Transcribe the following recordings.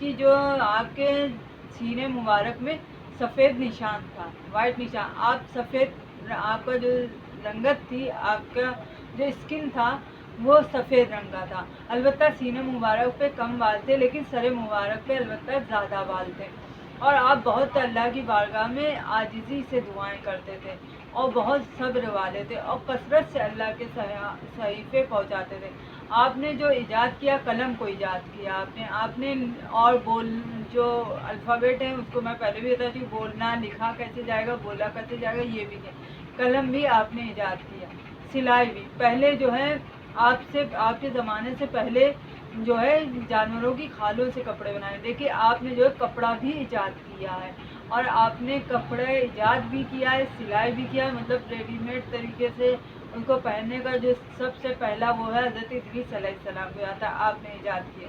کہ جو آپ کے سینے مبارک میں سفید نشان تھا، وائٹ نشان. آپ سفید، آپ کا جو رنگت تھی، آپ کا جو اسکن تھا وہ سفید رنگ کا تھا. البتہ سینے مبارک پہ کم بال تھے، لیکن سر مبارک پہ البتہ زیادہ بال تھے. اور آپ بہت اللہ کی بارگاہ میں عاجزی سے دعائیں کرتے تھے اور بہت صبر والے تھے اور کثرت سے اللہ کے صحیفے پہنچاتے تھے. آپ نے جو ایجاد کیا، قلم کو ایجاد کیا آپ نے اور جو الفابیٹ ہیں اس کو میں پہلے بھی بتاتی ہوں، بولنا لکھا کیسے جائے گا، بولا کیسے جائے گا، یہ بھی ہے. قلم بھی آپ نے ایجاد کیا، سلائی بھی. پہلے جو ہے آپ کے زمانے سے پہلے جو ہے جانوروں کی کھالوں سے کپڑے بنائے. دیکھیے آپ نے جو ہے کپڑا بھی ایجاد کیا ہے، اور آپ نے کپڑے ایجاد بھی کیا ہے، سلائی بھی کیا ہے. مطلب ریڈی میڈ طریقے سے ان کو پہننے کا جو سب سے پہلا وہ ہے حضرت ادریس علیہ السلام کو آتا ہے، آپ نے ایجاد کیا.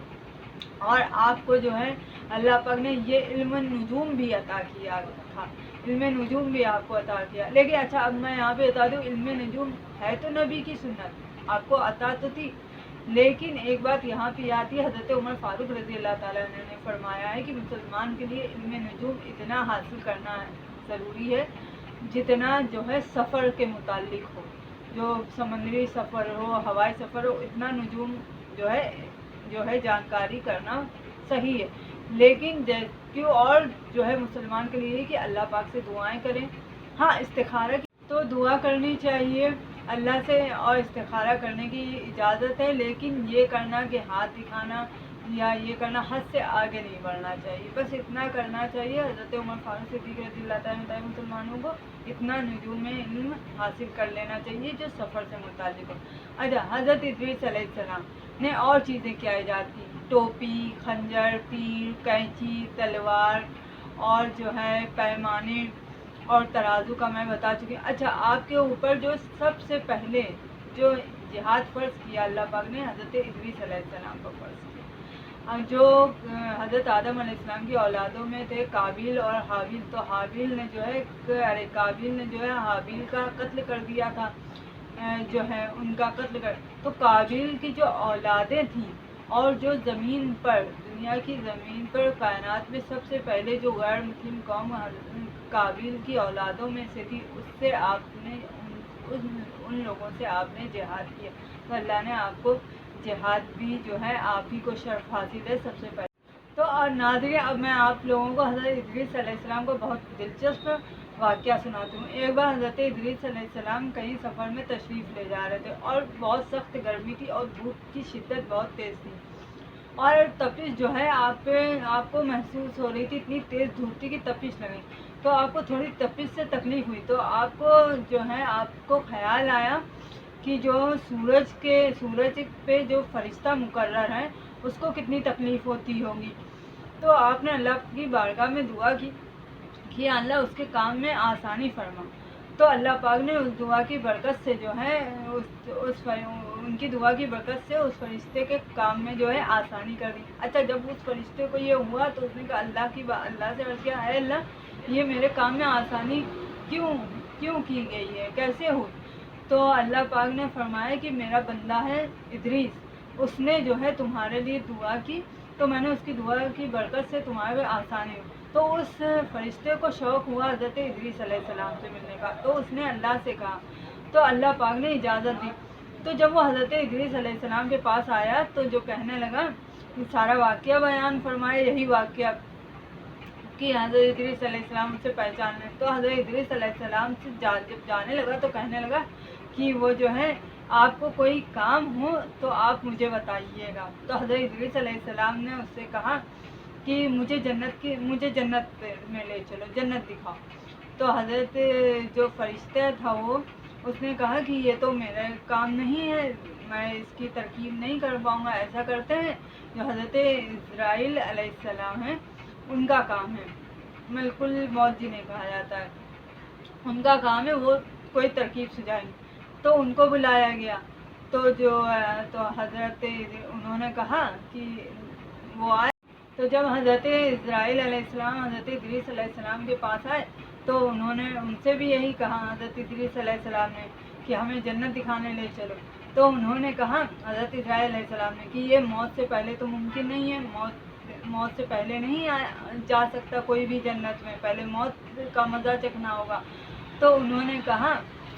اور آپ کو جو ہے اللہ پاک نے یہ علم نجوم بھی عطا کیا تھا، علم نجوم بھی آپ کو عطا کیا. لیکن اچھا اب میں یہاں پہ بتا دوں، علم نجوم ہے تو نبی کی سنت، آپ کو عطا تو تھی. لیکن ایک بات یہاں پہ آتی ہے، حضرت عمر فاروق رضی اللہ تعالیٰ عنہ نے فرمایا ہے کہ مسلمان کے لیے علم نجوم اتنا حاصل کرنا ضروری ہے جتنا جو ہے سفر کے متعلق ہو، جو سمندری سفر ہو، ہوائی سفر ہو، اتنا نجوم جو ہے جانکاری کرنا صحیح ہے. لیکن کیوں اور جو ہے مسلمان کے لیے کہ اللہ پاک سے دعائیں کریں. ہاں استخارہ کی تو دعا کرنی چاہیے اللہ سے، اور استخارہ کرنے کی اجازت ہے، لیکن یہ کرنا کہ ہاتھ دکھانا یا یہ کرنا حد سے آگے نہیں بڑھنا چاہیے. بس اتنا کرنا چاہیے. حضرت عمر فاروق صدیق رضی اللہ تعالیٰ عنہ مسلمانوں کو اتنا نجوم علم حاصل کر لینا چاہیے جو سفر سے متعلق ہو. اچھا حضرت ادریس علیہ السلام نے اور چیزیں کیا ایجاد کی؟ ٹوپی، خنجر، تیر، کینچی، تلوار، اور جو ہے پیمانے اور ترازو کا میں بتا چکی ہوں. اچھا آپ کے اوپر جو سب سے پہلے جو جہاد فرض کیا اللہ پاک نے، حضرت ادریس علیہ السلام کو فرض کیا. جو حضرت آدم علیہ السلام کی اولادوں میں تھے قابیل اور حابیل، تو حابیل نے جو ہے قابیل نے جو ہے حابیل کا قتل کر دیا تھا، جو ہے ان کا قتل کر. تو قابیل کی جو اولادیں تھیں، اور جو زمین پر، دنیا کی زمین پر کائنات میں سب سے پہلے جو غیر مسلم قوم قابیل کی اولادوں میں سے تھی، اس سے آپ نے ان لوگوں سے آپ نے جہاد کیا. تو اللہ نے آپ کو جہاد بھی جو ہے آپ ہی کو شرف حاصل ہے سب سے پہلے. تو اور ناظرین اب میں آپ لوگوں کو حضرت ادریس علیہ السلام کو بہت دلچسپ واقعہ سناتی ہوں. ایک بار حضرت ادریس علیہ السلام کہیں سفر میں تشریف لے جا رہے تھے، اور بہت سخت گرمی تھی اور دھوپ کی شدت بہت تیز تھی، اور تپش جو ہے آپ کو محسوس ہو رہی تھی. اتنی تیز دھوپ تھی کہ تپش لگی، تو آپ کو تھوڑی تپش سے تکلیف ہوئی. تو آپ کو جو ہے آپ کو خیال آیا کہ جو سورج پہ جو فرشتہ مقرر ہے اس کو کتنی تکلیف ہوتی ہوگی. تو آپ نے اللہ کی بارگاہ میں دعا کی کہ اللہ اس کے کام میں آسانی فرما. تو اللہ پاک نے اس دعا کی برکت سے جو ہے ان کی دعا کی برکت سے اس فرشتے کے کام میں جو ہے آسانی کر دی. اچھا جب اس فرشتے کو یہ ہوا تو اس نے کہا اللہ سے عرض کیا، اے اللہ یہ میرے کام میں آسانی کیوں کی گئی ہے، کیسے ہوئی؟ تو اللہ پاک نے فرمایا کہ میرا بندہ ہے ادریس، اس نے جو ہے تمہارے لیے دعا کی، تو میں نے اس کی دعا کی برکت سے تمہارے آسانی ہوئی. تو اس فرشتے کو شوق ہوا حضرت ادریس علیہ السلام سے ملنے کا، تو اس نے اللہ سے کہا، تو اللہ پاک نے اجازت دی. تو جب وہ حضرت ادریس علیہ السلام کے پاس آیا تو جو کہنے لگا، سارا واقعہ بیان فرمایا، یہی واقعہ کہ حضرت ادریس علیہ السلام سے پہچانے. تو حضرت ادریس علیہ السلام سے جب جانے لگا تو کہنے لگا کہ وہ جو ہے آپ کو کوئی کام ہو تو آپ مجھے بتائیے گا. تو حضرت ادریس علیہ السلام نے اس سے کہا کہ مجھے جنت میں لے چلو، جنت دکھاؤ. تو حضرت جو فرشتہ تھا وہ اس نے کہا کہ یہ تو میرا کام نہیں ہے، میں اس کی ترکیب نہیں کر پاؤں گا. ایسا کرتے ہیں جو حضرت اسرائیل علیہ السلام ہیں ان کا کام ہے، ملک الموت جنہیں کہا جاتا ہے، ان کا کام ہے، وہ کوئی ترکیب سجائیں. تو ان کو بلایا گیا. تو حضرت انہوں نے کہا کہ وہ آئے. تو جب حضرت اسرائیل علیہ السلام حضرت ادریس علیہ السلام کے پاس آئے تو انہوں نے ان سے بھی یہی کہا حضرت ادریس علیہ السلام نے کہ ہمیں جنت دکھانے لے چلو. تو انہوں نے کہا حضرت اسرائیل علیہ السلام نے کہ یہ موت سے پہلے تو ممکن نہیں ہے، موت سے پہلے نہیں جا سکتا کوئی بھی جنت میں، پہلے موت کا مزہ چکھنا ہوگا۔ تو انہوں نے کہا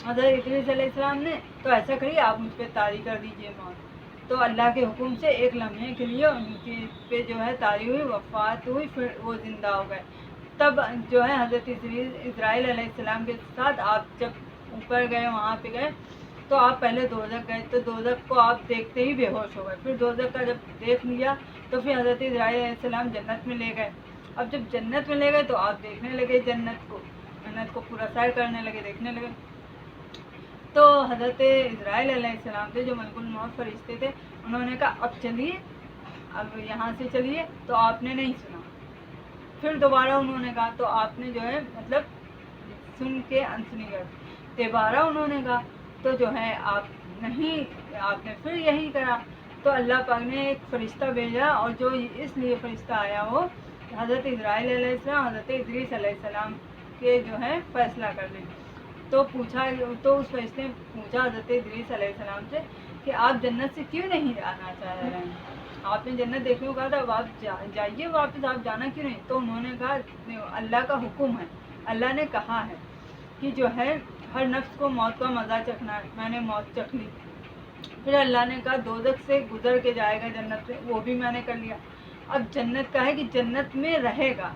حضرت ادریس علیہ السلام نے، تو ایسا کریے آپ مجھ پہ طاری کر دیجیے موت۔ تو اللہ کے حکم سے ایک لمحے کے لیے ان کی پہ جو ہے طاری ہوئی، وفات ہوئی، پھر وہ زندہ ہو گئے۔ تب جو ہے حضرت اسرائیل علیہ السلام کے ساتھ آپ جب اوپر گئے، وہاں پہ گئے، تو آپ پہلے دوزخ گئے، تو دوزخ کو آپ دیکھتے ہی بے ہوش ہو گئے۔ پھر دوزخ کا جب دیکھ لیا تو پھر حضرت اسرائیل علیہ السلام جنت میں لے گئے۔ اب جب جنت میں لے گئے تو آپ دیکھنے لگے جنت کو پورا سیر کرنے لگے، دیکھنے لگے۔ تو حضرت اسرائیل علیہ السلام سے جو ملک الموت فرشتے تھے، انہوں نے کہا اب چلیے، اب یہاں سے چلیے، تو آپ نے نہیں سنا۔ پھر دوبارہ انہوں نے کہا تو آپ نے جو ہے مطلب سن کے انسنی کر دی۔ دوبارہ انہوں نے کہا تو جو ہے آپ نے پھر یہی کرا۔ تو اللہ پاک نے ایک فرشتہ بھیجا، اور جو اس لیے فرشتہ آیا وہ حضرت اسرائیل علیہ السلام حضرت ادریس علیہ السلام کے جو ہے فیصلہ کرنے۔ تو اس فرشتے نے پوچھا حضرت ادریس علیہ السلام سے کہ آپ جنت سے کیوں نہیں جانا چاہ رہے ہیں؟ آپ نے جنت دیکھنے کو کہا تھا، اب آپ جائیے واپس، آپ جانا کیوں نہیں؟ تو انہوں نے کہا اللہ کا حکم ہے، اللہ نے کہا ہے کہ جو ہے ہر نفس کو موت کا مزہ چکھنا ہے، میں نے موت چکھ لی۔ پھر اللہ نے کہا دوزخ سے گزر کے جائے گا جنت سے، وہ بھی میں نے کر لیا۔ اب جنت کا ہے کہ جنت میں رہے گا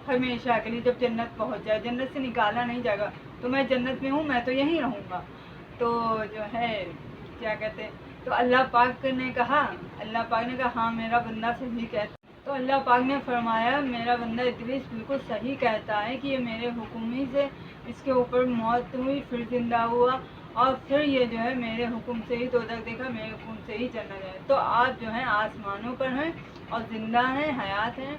ہمیشہ کے لیے، جب جنت پہنچ جائے، جنت سے نکالا نہیں جائے گا۔ تو میں جنت میں ہوں، میں تو یہیں رہوں گا۔ تو جو ہے کیا کہتے ہیں، تو اللہ پاک نے کہا ہاں میرا بندہ صحیح کہتا ہے۔ تو اللہ پاک نے فرمایا میرا بندہ ادریس بالکل صحیح کہتا ہے کہ یہ میرے حکم ہی سے اس کے اوپر موت ہوئی، پھر زندہ ہوا، اور پھر یہ جو ہے میرے حکم سے ہی دوزخ دیکھا، میرے حکم سے ہی جنت ہے۔ تو آپ جو ہیں آسمانوں پر ہیں اور زندہ ہیں، حیات ہیں،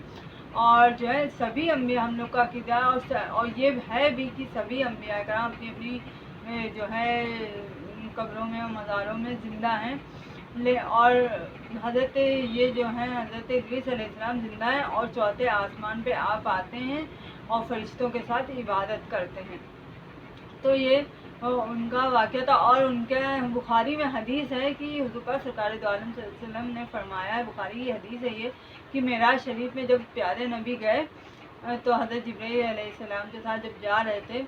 اور جو ہے سبھی انبیاء ہم لوگ کا عقیدہ، اور یہ ہے بھی کہ سبھی انبیاء کرام اپنی اپنی جو ہے قبروں میں اور مزاروں میں زندہ ہیں، اور حضرت یہ جو ہیں حضرت ادریس علیہ السلام زندہ ہیں، اور چوتھے آسمان پہ آپ آتے ہیں اور فرشتوں کے ساتھ عبادت کرتے ہیں۔ تو یہ ان کا واقعہ تھا، اور ان کے بخاری میں حدیث ہے کہ حضور پاک سرکار دو عالم صلی اللہ علیہ وسلم نے فرمایا ہے، بخاری کی حدیث ہے یہ، کہ معراج شریف میں جب پیارے نبی گئے تو حضرت جبرائیل علیہ السلام کے ساتھ جب جا رہے تھے،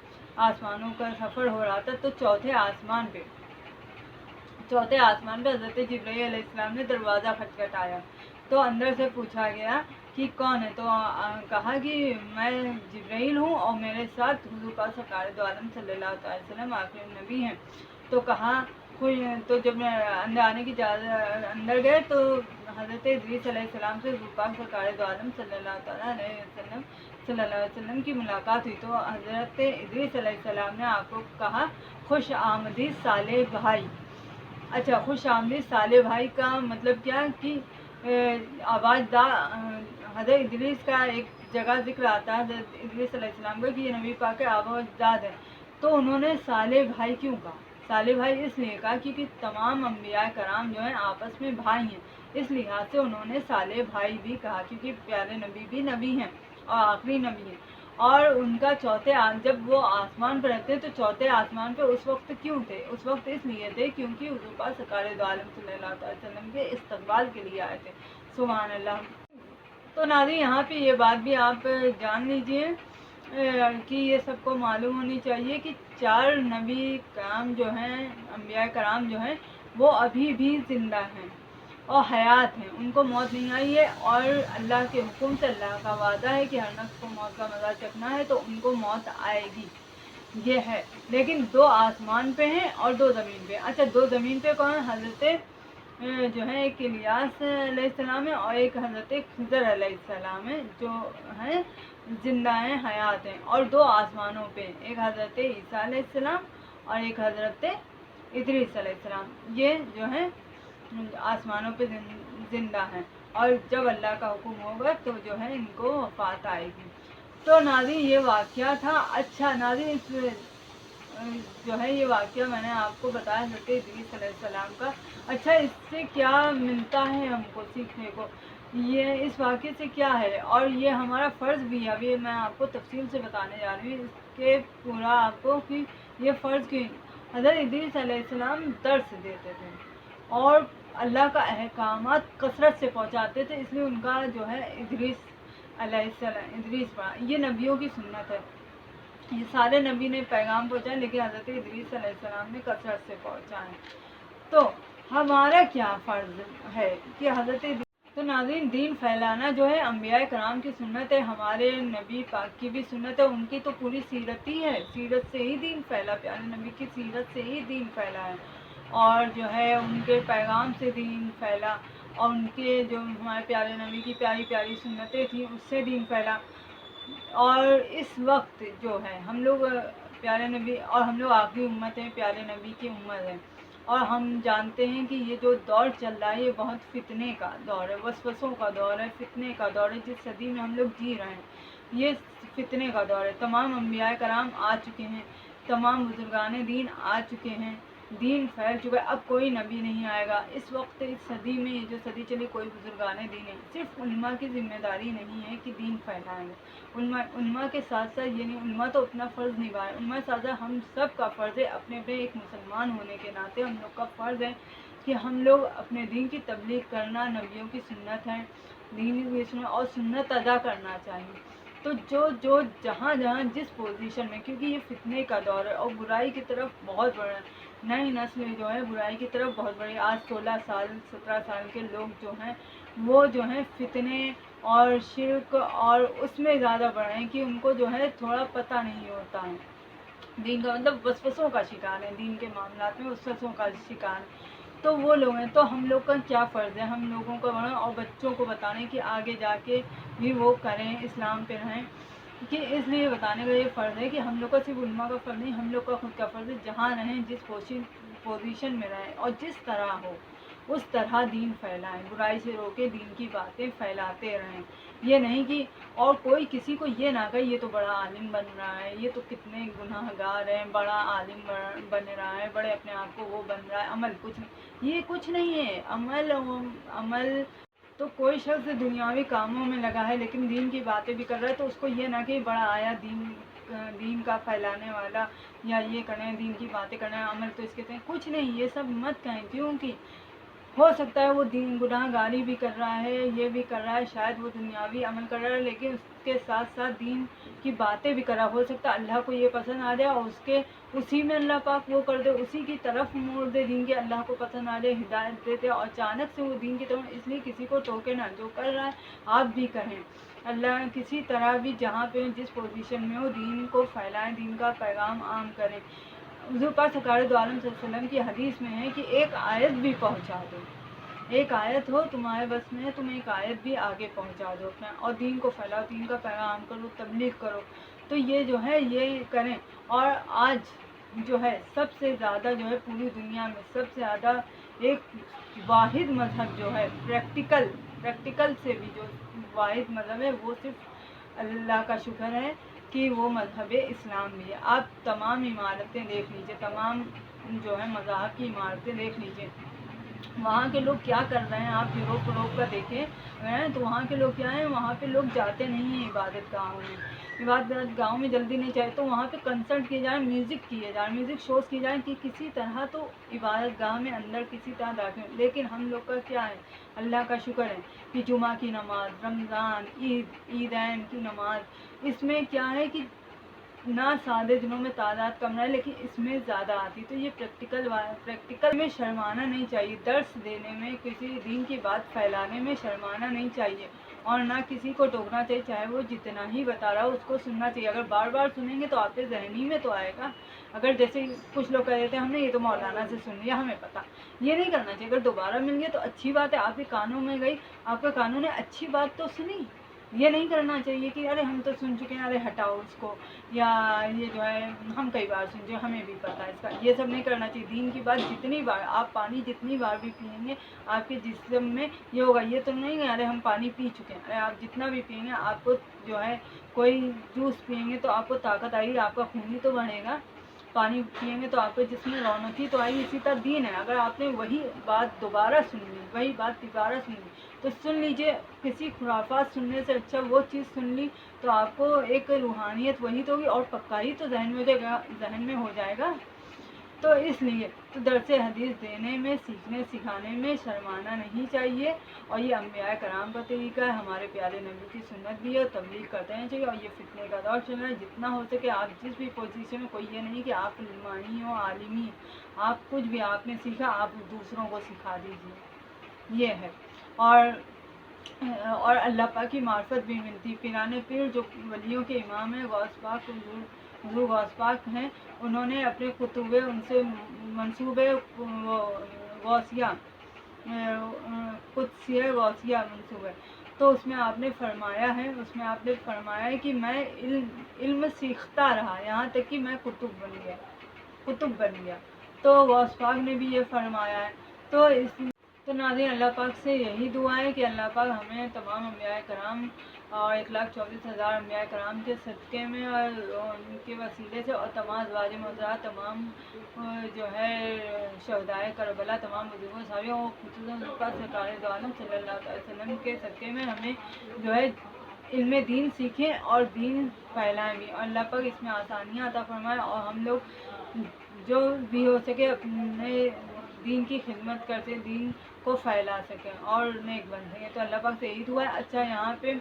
آسمانوں کا سفر ہو رہا تھا، تو چوتھے آسمان پہ حضرت جبرائیل علیہ السلام نے دروازہ کھٹکھٹایا، تو اندر سے پوچھا گیا کہ کون ہے؟ تو کہا کہ میں جبرائیل ہوں، اور میرے ساتھ حضور پاک سرکار دو عالم صلی اللہ علیہ وسلم آخری نبی ہیں۔ تو کہا تو جب میں اندر گئے تو حضرت ادریس علیہ السلام سے حضور پاک سرکار دو عالم صلی اللہ علیہ وسلم کی ملاقات ہوئی، تو حضرت ادریس علیہ السلام نے آپ کو کہا خوش آمدید صالح بھائی۔ اچھا، خوش آمدید صالح بھائی کا مطلب کیا کہ آواز دار حضرت ادریس کا ایک جگہ ذکر آتا ہے حضرت ادریس علیہ السلام کا کہ یہ نبی پاک آواز داد ہے۔ تو انہوں نے صالح بھائی کیوں کہا؟ صالح بھائی اس لیے کہا کیونکہ تمام انبیاء کرام جو ہیں آپس میں بھائی ہیں، اس لحاظ سے انہوں نے صالح بھائی بھی کہا، کیونکہ پیارے نبی بھی نبی ہیں اور آخری نبی ہیں۔ اور ان کا جب وہ آسمان پہ رہتے تو چوتھے آسمان پہ اس وقت کیوں تھے؟ اس وقت اس لیے تھے کیونکہ حضور پاک سرکار دو عالم صلی اللہ علیہ وسلم کے استقبال کے لیے آئے تھے۔ سبحان اللہ۔ تو ناظرین یہاں پہ یہ بات بھی آپ جان لیجئے کہ یہ سب کو معلوم ہونی چاہیے کہ 4 نبی کرام جو ہیں، انبیاء کرام جو ہیں، وہ ابھی بھی زندہ ہیں اور حیات ہیں، ان کو موت نہیں آئی ہے، اور اللہ کے حکم سے اللہ کا وعدہ ہے کہ ہر نفس کو موت کا مزہ چکھنا ہے تو ان کو موت آئے گی، یہ ہے۔ لیکن 2 آسمان پہ ہیں اور 2 زمین پہ۔ اچھا، 2 زمین پہ کون؟ حضرت جو ہے ایک الیاس علیہ السلام ہے اور ایک حضرت خضر علیہ السلام ہے، جو ہیں زندہ ہیں، حیات ہیں، اور 2 آسمانوں پہ ایک حضرت عیسیٰ علیہ السلام اور ایک حضرت ادریس علیہ السلام، یہ جو ہیں آسمانوں پہ زندہ ہیں، اور جب اللہ کا حکم ہوگا تو جو ہے ان کو وفات آئے گی۔ تو ناظرین یہ واقعہ تھا۔ اچھا ناظرین، جو ہے یہ واقعہ میں نے آپ کو بتایا حضرت ادریس علیہ السلام کا۔ اچھا، اس سے کیا ملتا ہے ہم کو سیکھنے کو؟ یہ اس واقعے سے کیا ہے، اور یہ ہمارا فرض بھی ہے۔ ابھی میں آپ کو تفصیل سے بتانے جا رہی ہوں اس کے پورا آپ کو کہ یہ فرض کیوں۔ حضرت ادریس علیہ السلام درس دیتے تھے، اور اللہ کا احکامات کثرت سے پہنچاتے تھے، اس لیے ان کا جو ہے ادریس علیہ السلام، ادریس پڑھا، یہ نبیوں کی سنت ہے، یہ سارے نبی نے پیغام پہنچائے لیکن حضرت ادریس علیہ السلام نے کثرت سے پہنچائے۔ تو ہمارا کیا فرض ہے کہ حضرت تو ناظرین، دین پھیلانا جو ہے انبیاء کرام کی سنت ہے، ہمارے نبی پاک کی بھی سنت ہے، ان کی تو پوری سیرت ہی ہے، سیرت سے ہی دین پھیلا، پیارے نبی کی سیرت سے ہی دین پھیلا ہے، اور جو ہے ان کے پیغام سے دین پھیلا، اور ان کے جو ہمارے پیارے نبی کی پیاری پیاری سنتیں تھیں اس سے دین پھیلا۔ اور اس وقت جو ہے ہم لوگ پیارے نبی، اور ہم لوگ آخری امت ہیں، پیارے نبی کی امت ہے، اور ہم جانتے ہیں کہ یہ جو دور چل رہا ہے یہ بہت فتنے کا دور ہے، وسوسوں کا دور ہے، فتنے کا دور ہے، جس صدی میں ہم لوگ جی رہے ہیں یہ فتنے کا دور ہے۔ تمام انبیاء کرام آ چکے ہیں، تمام بزرگان دین آ چکے ہیں، دین پھیل چکا ہے، اب کوئی نبی نہیں آئے گا اس وقت، اس صدی میں، یہ جو صدی چلی، کوئی بزرگان دین نہیں۔ صرف علماء کی ذمہ داری نہیں ہے کہ دین پھیلائیں گے، علماء کے ساتھ ساتھ یہ نہیں، علماء تو اپنا فرض نبھائے، علماء کے ساتھ ساتھ ہم سب کا فرض ہے، اپنے اپنے ایک مسلمان ہونے کے ناطے ہم لوگ کا فرض ہے کہ ہم لوگ اپنے دین کی تبلیغ کرنا، نبیوں کی سنت ہے، دین کی سنت اور سنت ادا کرنا چاہیے۔ تو جو جہاں جہاں جس پوزیشن میں، کیونکہ یہ فتنے کا دور ہے اور برائی کی طرف بہت بڑھ رہا ہے، نئی نسل جو ہے برائی کی طرف بہت بڑی، آج 16 سال 17 سال کے لوگ جو ہیں وہ جو ہیں فتنے اور شرک اور اس میں زیادہ بڑھ رہے ہیں کہ ان کو جو ہے تھوڑا پتہ نہیں ہوتا ہے دین کا، مطلب وسوسوں کا شکار ہے، دین کے معاملات میں وسوسوں کا شکار ہے، تو وہ لوگ ہیں۔ تو ہم لوگ کا کیا فرض ہے، ہم لوگوں کا بڑھنا اور بچوں کو بتانے کہ آگے جا کے بھی وہ کریں، اسلام پہ رہیں، کہ اس لیے بتانے کا یہ فرض ہے کہ ہم لوگ کا صرف علماء کا فرض نہیں، ہم لوگ کا خود کا فرض ہے، جہاں رہیں، جس پوزیشن میں رہیں اور جس طرح ہو اس طرح دین پھیلائیں، برائی سے روکے، دین کی باتیں پھیلاتے رہیں، یہ نہیں کہ اور کوئی کسی کو یہ نہ کہے یہ تو بڑا عالم بن رہا ہے، یہ تو کتنے گناہ گار ہیں، بڑا عالم بن رہا ہے، بڑے اپنے آپ کو وہ بن رہا ہے، عمل کچھ نہیں، یہ کچھ نہیں ہے، عمل تو کوئی شخص دنیاوی کاموں میں لگا ہے لیکن دین کی باتیں بھی کر رہا ہے تو اس کو یہ نہ کہ بڑا آیا دین کا پھیلانے والا، یا یہ کریں دین کی باتیں کرنا ہے، عمل تو اس کے ساتھ کچھ نہیں، یہ سب مت کہیں، کیونکہ ہو سکتا ہے وہ دین گناہ گاری بھی کر رہا ہے، یہ بھی کر رہا ہے، شاید وہ دنیاوی عمل کر رہا ہے لیکن اس کے ساتھ ساتھ دین کی باتیں بھی کر رہا ہے، ہو سکتا ہے اللہ کو یہ پسند آ جائے اور اسی میں اللہ پاک وہ کر دے، اسی کی طرف موڑ دے دین کے، اللہ کو پسند آ جائے، ہدایت دے دے اور اچانک سے وہ دین کی طرف، اس لیے کسی کو ٹوکے نہ، جو کر رہا ہے آپ بھی کریں، اللہ کسی طرح بھی جہاں پہ جس پوزیشن میں ہو دین کو پھیلائیں، دین کا پیغام عام کریں۔ حضور پاک سرکار دو عالم صلی اللہ علیہ وسلم کی حدیث میں ہے کہ ایک آیت بھی پہنچا دو، ایک آیت ہو تمہارے بس میں، تم ایک آیت بھی آگے پہنچا دو اپنا، اور دین کو پھیلاؤ، دین کا پیغام کرو، تبلیغ کرو، تو یہ جو ہے یہ کریں۔ اور آج جو ہے سب سے زیادہ جو ہے پوری دنیا میں سب سے زیادہ ایک واحد مذہب جو ہے پریکٹیکل سے بھی جو واحد مذہب ہے وہ صرف اللہ کا شکر ہے کہ وہ مذہب اسلام بھی ہے۔ آپ تمام عمارتیں دیکھ لیجئے، تمام جو ہے مذاہب کی عمارتیں دیکھ لیجئے، وہاں کے لوگ کیا کر رہے ہیں، آپ یوروپ کا دیکھیں تو وہاں کے لوگ کیا ہیں، وہاں پہ لوگ جاتے نہیں ہیں عبادت گاہوں میں، عبادت گاہوں میں جلدی نہیں چاہے تو وہاں پہ کنسرٹ کیے جائیں، میوزک کیے جائیں، میوزک شوز کیے جائیں کہ کسی طرح تو عبادت گاہ میں اندر کسی طرح داخل، لیکن ہم لوگ کا کیا ہے، اللہ کا شکر ہے کہ جمعہ کی نماز، رمضان، عیدین کی نماز، اس میں کیا ہے کہ نہ سادے دنوں میں تعداد کم ہے لیکن اس میں زیادہ آتی، تو یہ پریکٹیکل میں شرمانا نہیں چاہیے، درس دینے میں، کسی دین کی بات پھیلانے میں شرمانا نہیں چاہیے، اور نہ کسی کو ٹوکنا چاہیے، چاہے وہ جتنا ہی بتا رہا ہو اس کو سننا چاہیے، اگر بار بار سنیں گے تو آپ کے ذہنی میں تو آئے گا، اگر جیسے کچھ لوگ کہہ دیتے ہیں ہم نے یہ تو مولانا سے سن لیا ہمیں پتہ، یہ نہیں کرنا چاہیے، اگر دوبارہ مل گیا تو اچھی بات ہے، آپ کے کانوں میں گئی، آپ کے کانوں نے اچھی بات تو سنی، یہ نہیں کرنا چاہیے کہ ارے ہم تو سن چکے ہیں، ارے ہٹاؤ اس کو، یا یہ جو ہے ہم کئی بار سن چکے ہمیں بھی پتہ ہے اس کا، یہ سب نہیں کرنا چاہیے، دین کی بات جتنی بار آپ پانی جتنی بار بھی پئیں گے آپ کے جسم میں یہ ہوگا، یہ تو نہیں ہے ارے ہم پانی پی چکے ہیں، ارے آپ جتنا بھی پئیں گے آپ کو جو ہے کوئی جوس پئیں گے تو آپ کو طاقت آئے گی، آپ کا خون ہی تو بڑھے گا، پانی پئیں گے تو آپ کے جسم میں رونق ہی تو آئے گی، اسی طرح دین ہے، اگر آپ نے وہی بات دوبارہ سن لی، وہی بات دوبارہ سن لی تو سن لیجئے، کسی خرافات سننے سے اچھا وہ چیز سن لی تو آپ کو ایک روحانیت وہی تو ہوگی اور پکا ہی تو ذہن میں ہو جائے گا، تو اس لیے تو درس حدیث دینے میں، سیکھنے سکھانے میں شرمانا نہیں چاہیے، اور یہ انبیاء کرام کا طریقہ ہے، ہمارے پیارے نبی کی سنت بھی ہے، اور تبلیغ کرتے رہنا چاہیے۔ اور یہ فتنے کا دور چل رہا ہے، جتنا ہو سکے آپ جس بھی پوزیشن میں، کوئی یہ نہیں کہ آپ علمانی ہو، عالمی، آپ کچھ بھی آپ نے سیکھا آپ دوسروں کو سکھا دیجیے، یہ ہے۔ اور اللہ پاک کی معرفت بھی ملتی۔ پیران پیر جو ولیوں کے امام ہیں، غوث پاک حضور غوث پاک ہیں، انہوں نے اپنے کتبے ان سے منصوبے غوثیہ قدسیہ غوثیہ منصوبے، تو اس میں آپ نے فرمایا ہے کہ میں علم سیکھتا رہا یہاں تک کہ میں کتب بن گیا، تو غوث پاک نے بھی یہ فرمایا ہے۔ تو ناظرین، اللہ پاک سے یہی دعا ہے کہ اللہ پاک ہمیں تمام انبیاء کرام اور 1,24,000 انبیاء کرام کے صدقے میں اور ان کے وسیلے سے، اور تمام ازواج مطہرات، تمام جو ہے شہدائے کربلا، تمام بزرگوں صحابیوں، خصوصاً سرکار دو عالم صلی اللہ علیہ وسلم کے صدقے میں ہمیں جو ہے علم دین سیکھیں اور دین پھیلائیں بھی، اور اللہ پاک اس میں آسانیاں عطا فرمائے، اور ہم لوگ جو بھی ہو سکے اپنے دین کی خدمت کرتے دین کو پھیلا سکیں اور نیک بن سکیں۔ تو اللہ پاک سے یہی دعا ہے۔ اچھا، یہاں پہ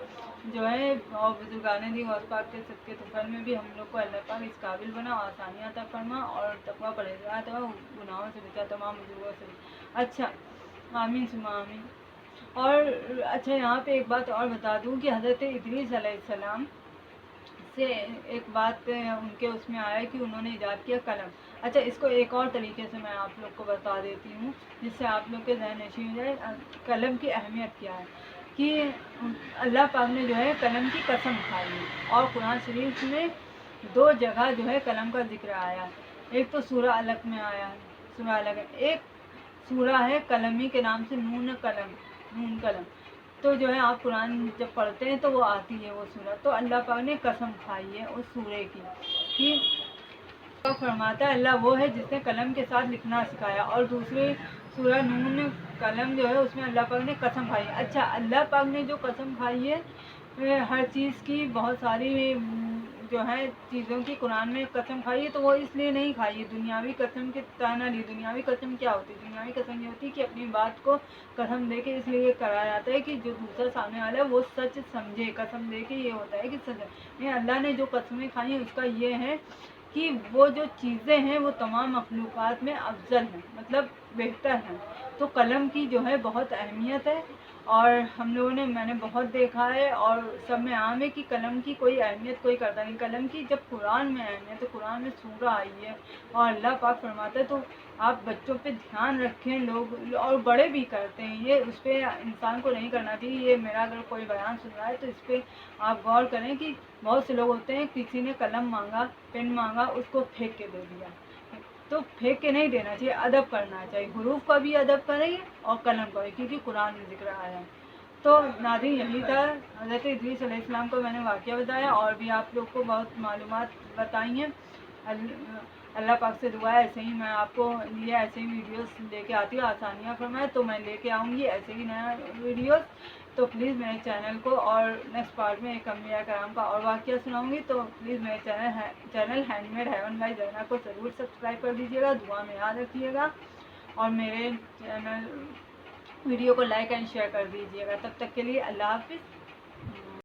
جو ہے اور بزرگان دین غوث پاک کے صدقے طفل میں بھی ہم لوگ کو اللہ پاک اس قابل بنا، آسانیاں عطا فرما، اور تقویٰ پرہیزگار ہو، گناہوں سے بچا، تمام بزرگوں سے۔ اچھا، آمین ثم آمین۔ اور اچھا، یہاں پہ ایک بات اور بتا دوں کہ حضرت ادریس علیہ السلام سے ایک بات ان کے اس میں آیا کہ انہوں نے ایجاد کیا قلم۔ اچھا، اس کو ایک اور طریقے سے میں آپ لوگ کو بتا دیتی ہوں جس سے آپ لوگ کے ذہن نشین ہو جائے۔ قلم کی اہمیت کیا ہے کہ اللہ پاک نے جو ہے قلم کی قسم کھائی ہے، اور قرآن شریف میں 2 جگہ جو ہے قلم کا ذکر آیا ہے۔ ایک تو سورہ علق میں آیا ہے، سورہ علق، ایک سورہ ہے قلمی کے نام سے، نون قلم، تو جو ہے آپ قرآن جب پڑھتے ہیں تو وہ آتی ہے وہ سورہ، تو اللہ پاک نے قسم کھائی ہے اس سورے کی کہ فرماتا ہے اللہ وہ ہے جس نے قلم کے ساتھ لکھنا سکھایا، اور دوسری سورہ نون قلم جو ہے اس میں اللہ پاک نے قسم کھائی ہے۔ اچھا، اللہ پاک نے جو قسم کھائی ہے ہر چیز کی، بہت ساری جو ہے چیزوں کی قرآن میں قسم کھائی ہے، تو وہ اس لیے نہیں کھائی ہے دنیاوی قسم کے طرح لی۔ دنیاوی قسم کیا ہوتی ہے؟ دنیاوی قسم یہ ہوتی ہے کہ اپنی بات کو قسم دے کے اس لیے کرایا جاتا ہے کہ جو دوسرا سامنے والا ہے وہ سچ سمجھے، قسم دے کے یہ ہوتا ہے کہ سچ۔ اللہ نے جو قسمیں کھائی ہیں اس کا یہ ہے کہ وہ جو چیزیں ہیں وہ تمام مخلوقات میں افضل ہیں، مطلب بہتر ہیں۔ تو قلم کی جو ہے بہت اہمیت ہے، اور ہم لوگوں نے، میں نے بہت دیکھا ہے اور سب میں عام ہے کہ قلم کی کوئی اہمیت کوئی کرتا نہیں۔ قلم کی جب قرآن میں اہمیت ہے، قرآن میں سورہ آئی ہے اور اللہ پاک فرماتا ہے، تو آپ بچوں پہ دھیان رکھیں، لوگ اور بڑے بھی کرتے ہیں، یہ اس پہ انسان کو نہیں کرنا چاہیے۔ یہ میرا اگر کوئی بیان سن رہا ہے تو اس پہ آپ غور کریں کہ بہت سے لوگ ہوتے ہیں، کسی نے قلم مانگا، پین مانگا، اس کو پھینک کے دے دیا، تو پھینک کے نہیں دینا چاہیے، ادب کرنا چاہیے، حروف کا بھی ادب کریں اور قلم کا بھی، کیونکہ قرآن میں ذکر آیا ہے۔ تو ناظرین، یہی تھا حضرت ادریس علیہ السلام کو میں نے واقعہ بتایا، اور بھی آپ لوگ کو بہت معلومات بتائی ہیں۔ اللہ پاک سے دعا ہے ایسے ہی میں آپ کو لیے ایسے ہی ویڈیوز لے کے آتی ہوں، آسانیاں فرمائے تو میں لے کے آؤں گی ایسے ہی نیا ویڈیوز۔ تو پلیز میرے چینل کو، اور نیکسٹ پارٹ میں ایک انبیاء کرام کا اور واقعہ سناؤں گی، تو پلیز میرے channel hand made heaven by Zeena کو ضرور سبسکرائب کر دیجیے گا، دعا میں یاد رکھیے گا، اور میرے چینل ویڈیو کو لائک اینڈ شیئر کر دیجیے گا۔ تب تک کے لیے اللہ حافظ۔